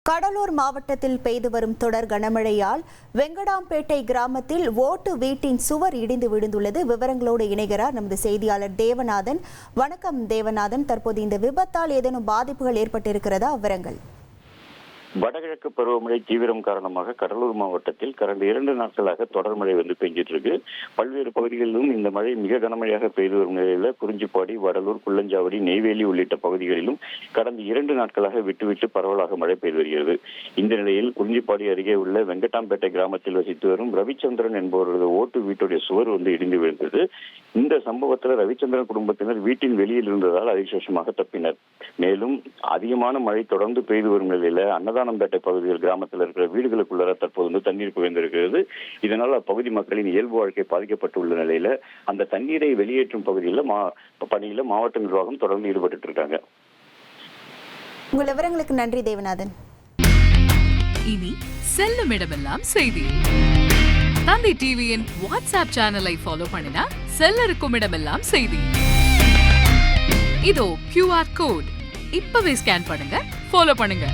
கடலூர் மாவட்டத்தில் பெய்து வரும் தொடர் கனமழையால் வெங்கடாம்பேட்டை கிராமத்தில் ஓட்டு வீட்டின் சுவர் இடிந்து விழுந்துள்ளது. விவரங்களோடு இணைகிறார் நமது செய்தியாளர் தேவநாதன். வணக்கம் தேவநாதன், தற்போது இந்த விபத்தால் ஏதேனும் பாதிப்புகள் ஏற்பட்டிருக்கிறதா? விவரங்கள். வடகிழக்கு பருவமழை தீவிரம் காரணமாக கடலூர் மாவட்டத்தில் கடந்த 2 நாட்களாக தொடர் மழை பெய்ஞ்சிட்டு இருக்கு. பல்வேறு பகுதிகளிலும் இந்த மழை மிக கனமழையாக பெய்து வரும் நிலையில குறிஞ்சிப்பாடி, வடலூர், குள்ளஞ்சாவடி, நெய்வேலி உள்ளிட்ட பகுதிகளிலும் கடந்த 2 நாட்களாக விட்டு பரவலாக மழை பெய்து வருகிறது. இந்த நிலையில் குறிஞ்சிப்பாடி அருகே உள்ள வெங்கடாம்பேட்டை கிராமத்தில் வசித்து வரும் ரவிச்சந்திரன் என்பவரது ஓட்டு வீட்டுடைய சுவர் இடிந்து விழுந்தது. இந்த சம்பவத்தில் ரவிச்சந்திரன் குடும்பத்தினர் வீட்டின் வெளியில் இருந்ததால் அதிர்ஷ்டமாக தப்பினர். மேலும் அதிகமான மழை தொடர்ந்து பெய்து வரும் நிலையில அன்னதானம்பேட்டை பகுதியில் கிராமத்தில் இருக்கிற வீடுகளுக்குள்ள தற்போது தண்ணீர் குவிந்திருக்கிறது. இதனால் அப்பகுதி மக்களின் இயல்பு வாழ்க்கை பாதிக்கப்பட்டுள்ள நிலையில அந்த தண்ணீரை வெளியேற்றும் பணியில மாவட்ட நிர்வாகம் தொடர்ந்து ஈடுபட்டு இருக்காங்க. உங்கள் விவரங்களுக்கு நன்றி தேவநாதன். இனி செல்லும் இடமெல்லாம் செய்தி. தந்தி டிவியின் வாட்ஸ்அப் சேனலை ஃபாலோ பண்ணினா செல்லருக்கும் இடமெல்லாம் செய்தி. இதோ QR கோட் இப்பவே ஸ்கேன் பண்ணுங்க, ஃபாலோ பண்ணுங்க.